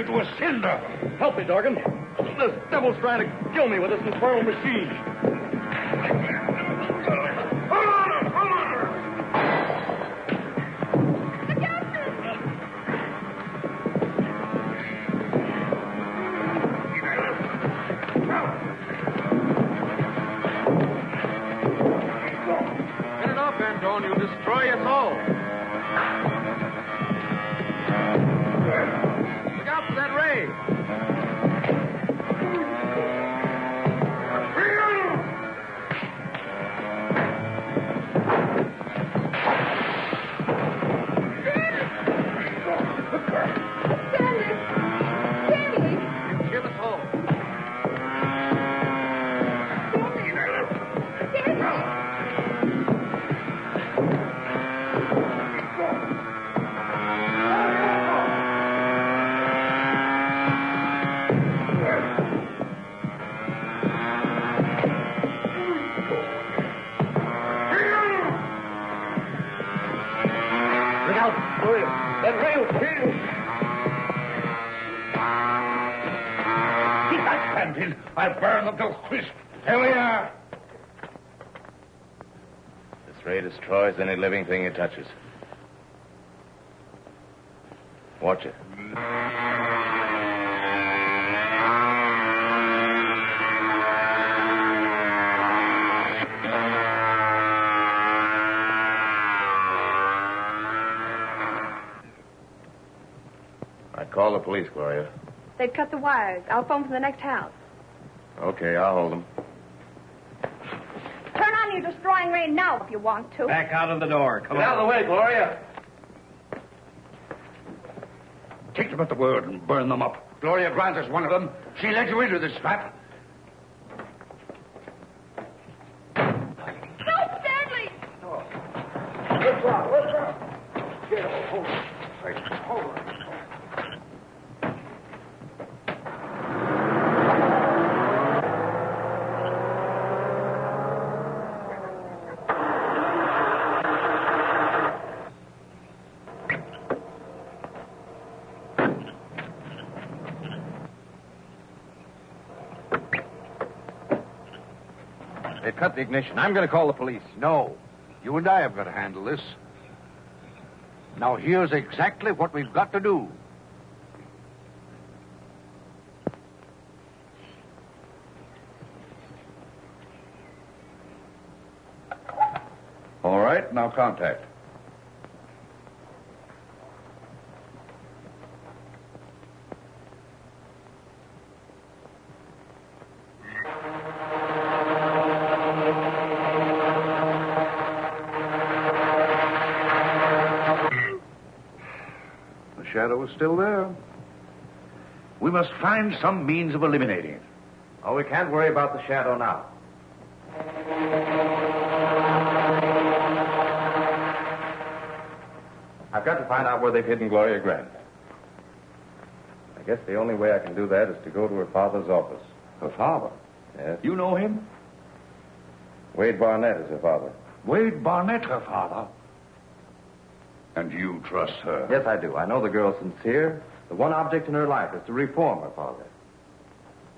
you to a cinder. Help me, Dorgan. This devil's trying to kill me with this infernal machine. Hold on! Get it off, Anton. You'll destroy us all. Look out for that ray. I'll burn them to a crisp. Here we are. This ray destroys any living thing it touches. Watch it. I'd call the police, Gloria. They've cut the wires. I'll phone from the next house. Okay, I'll hold them. Turn on your destroying ray now if you want to. Back out of the door. Come Get out of the way, Gloria. Take them at the word and burn them up. Gloria Grant is one of them. She led you into this trap. No, Stanley! Let's go. Get on. Hold on. Hold on. They've cut the ignition. I'm going to call the police. No. You and I have got to handle this. Now, here's exactly what we've got to do. All right, now contact. The shadow is still there. We must find some means of eliminating it. Oh, we can't worry about the shadow now. I've got to find out where they've hidden Gloria Grant. I guess the only way I can do that is to go to her father's office. Her father? Yes. You know him? Wade Barnett is her father. Wade Barnett, her father. And you trust her? Yes, I do. I know the girl's sincere. The one object in her life is to reform her father.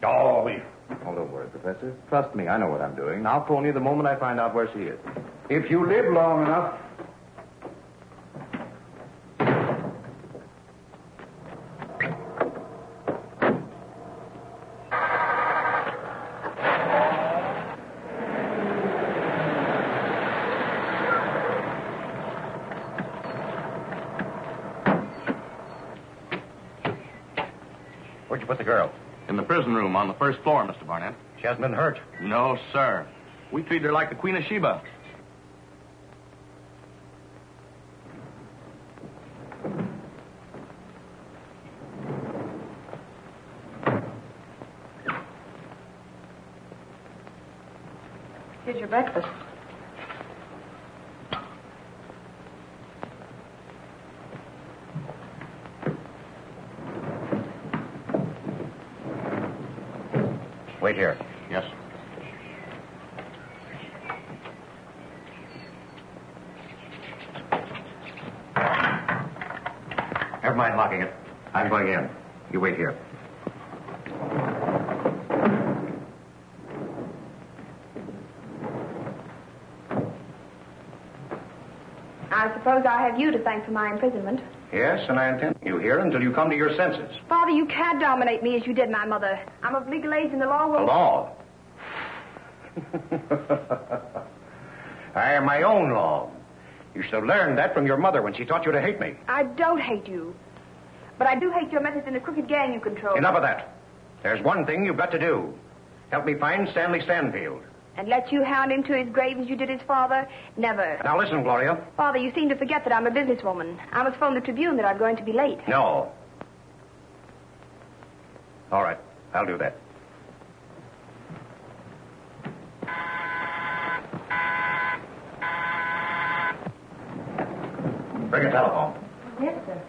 Oh, Oh, don't worry, Professor. Trust me, I know what I'm doing. And I'll phone you the moment I find out where she is. if you live long enough. Where'd you put the girl? In the prison room on the first floor, Mr. Barnett. She hasn't been hurt. No, sir. We treated her like the Queen of Sheba. Here's your breakfast. Wait here. Yes. Never mind locking it. I'm going in. You wait here. I suppose I have you to thank for my imprisonment. Yes, and I intend you here until you come to your senses. Father, you can't dominate me as you did my mother. I'm of legal age and the law will... The law? I am my own law. You should have learned that from your mother when she taught you to hate me. I don't hate you. But I do hate your methods in the crooked gang you control. Enough of that. There's one thing you've got to do. Help me find Stanley Stanfield. And let you hound him to his grave as you did his father? Never. Now listen, Gloria. Father, you seem to forget that I'm a businesswoman. I must phone the Tribune that I'm going to be late. No. All right. I'll do that. Bring a telephone. Yes, sir.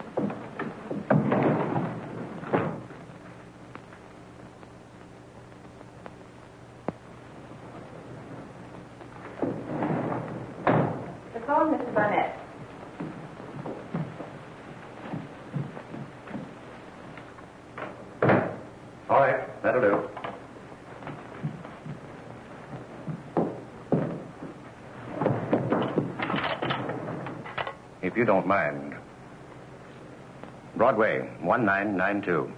The phone, Mr. Barnett. All right. That'll do. If you don't mind. Broadway, 1992.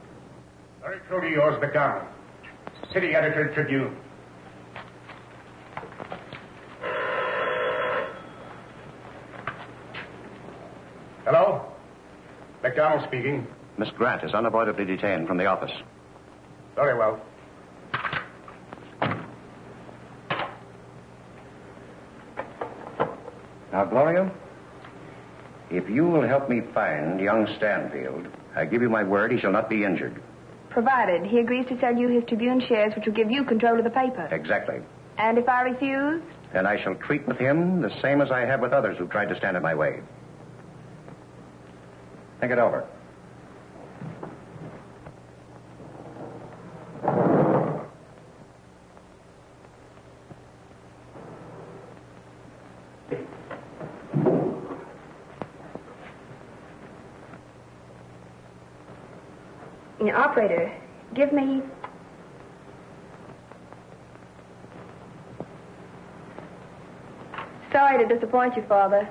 Very truly yours, McDonald. City Editor, Tribune. Hello? McDonald speaking. Miss Grant is unavoidably detained from the office. Very well. Now, Gloria, if you will help me find young Stanfield, I give you my word he shall not be injured. Provided he agrees to sell you his Tribune shares, which will give you control of the paper. Exactly. And if I refuse? Then I shall treat with him the same as I have with others who tried to stand in my way. Think it over. Operator, give me... Sorry to disappoint you, Father.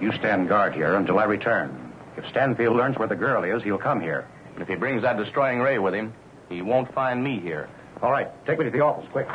You stand guard here until I return. If Stanfield learns where the girl is, he'll come here. If he brings that destroying ray with him, he won't find me here. All right, take me to the office, quick.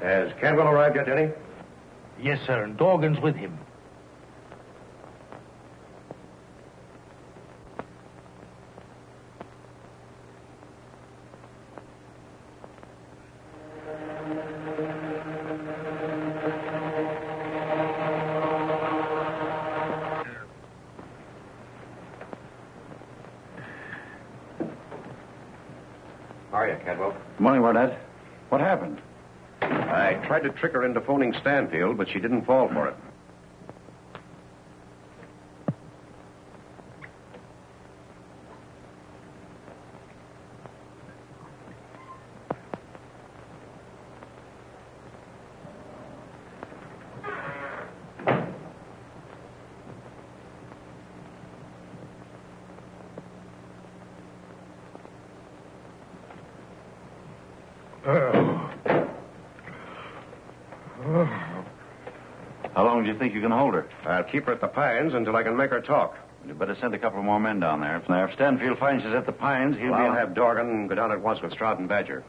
Has Cantwell arrived yet, Denny? Yes, sir, and Dorgan's with him. are you, Cadwell? Good morning, Barnett. What happened? I tried to trick her into phoning Stanfield, but she didn't fall for it. How long do you think you can hold her? I'll keep her at the Pines until I can make her talk. You better send a couple more men down there. Now, if Stanfield finds she's at the Pines, he'll I'll have Dorgan go down at once with Stroud and Badger.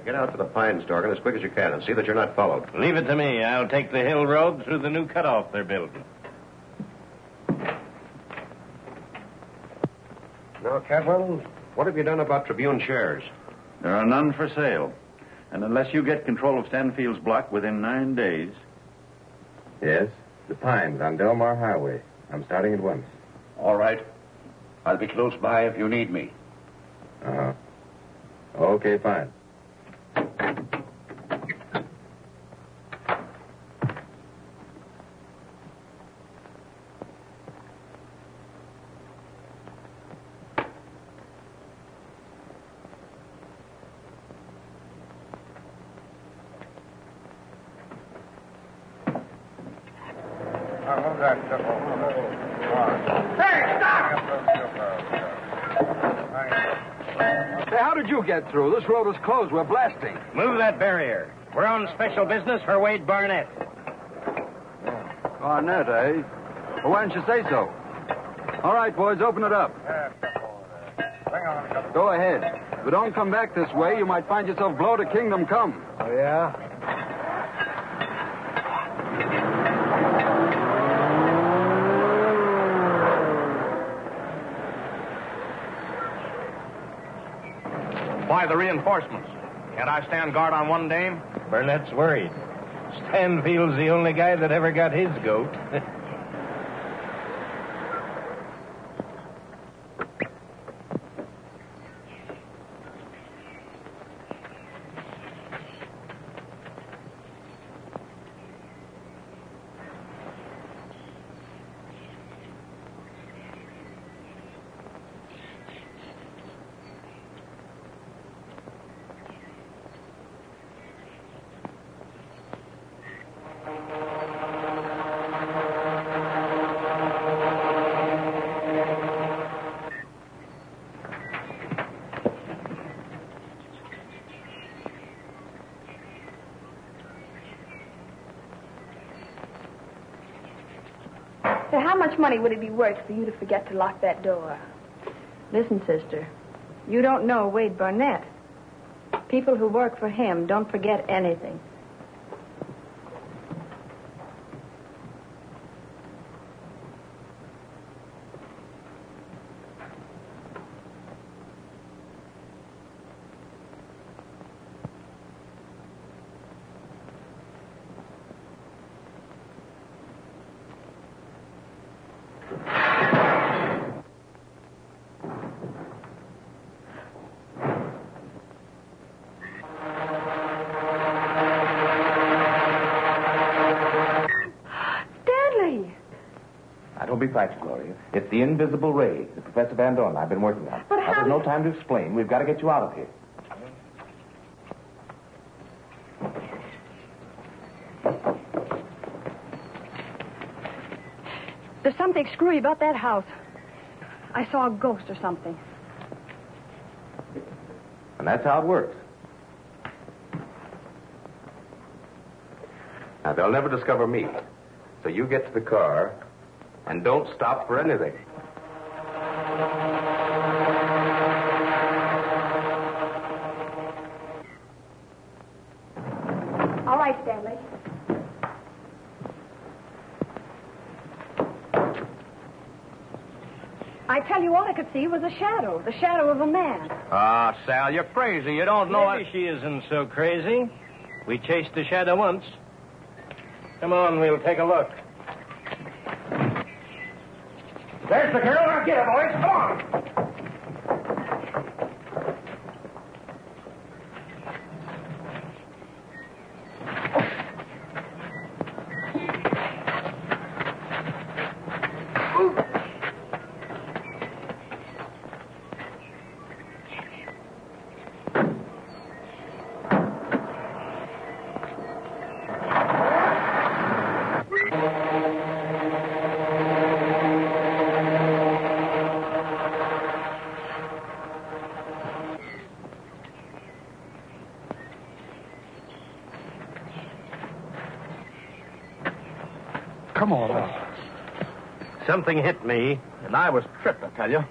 Get out to the Pines, Dorgan, as quick as you can, and see that you're not followed. Leave it to me. I'll take the hill road through the new cutoff they're building. Now, Cadwell, what have you done about Tribune shares? There are none for sale. And unless you get control of Stanfield's block within 9 days... Yes, the Pines on Delmar Highway. I'm starting at once. All right. I'll be close by if you need me. Uh-huh. Okay, fine. Hey, how did you get through? This road is closed. We're blasting. Move that barrier. We're on special business for Wade Barnett. Barnett, eh? Well, why didn't you say so? All right, boys, open it up. Go ahead. If you don't come back this way, you might find yourself blow to kingdom come. Oh, yeah? Why the reinforcements? Can't I stand guard on one dame? Burnett's worried. Stanfield's the only guy that ever got his goat. So how much money would it be worth for you to forget to lock that door? Listen, sister, you don't know Wade Barnett. People who work for him don't forget anything. Don't be frightened, Gloria. It's the invisible ray that Professor Van Dorn and I have been working on. But now, there's no time to explain. We've got to get you out of here. There's something screwy about that house. I saw a ghost or something. And that's how it works. Now, they'll never discover me. So you get to the car and don't stop for anything. All right, Stanley. I tell you, all I could see was a shadow, the shadow of a man. Ah, Sal, you're crazy. You don't know Maybe she isn't so crazy. We chased the shadow once. Come on, we'll take a look. There's the girl. Now get her, boys. Come on. Come on. Something hit me, and I was tripped, I tell you.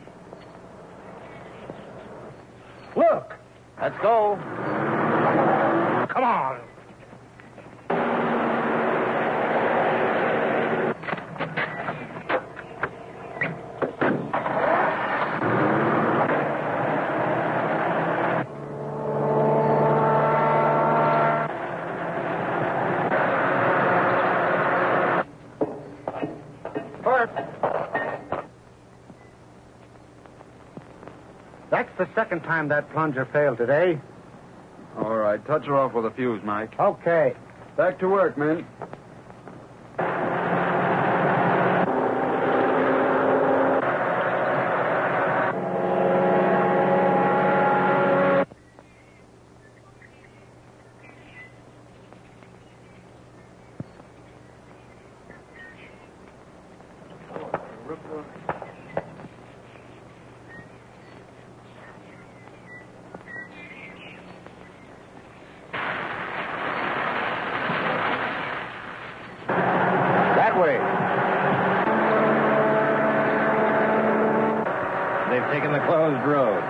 Look. Let's go. Come on. That's the second time that plunger failed today. All right, touch her off with a fuse, Mike. Okay. Back to work, men. They've taken the closed road.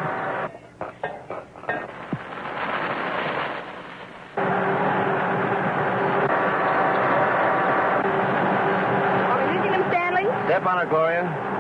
Are we losing them, Stanley? Step on it, Gloria.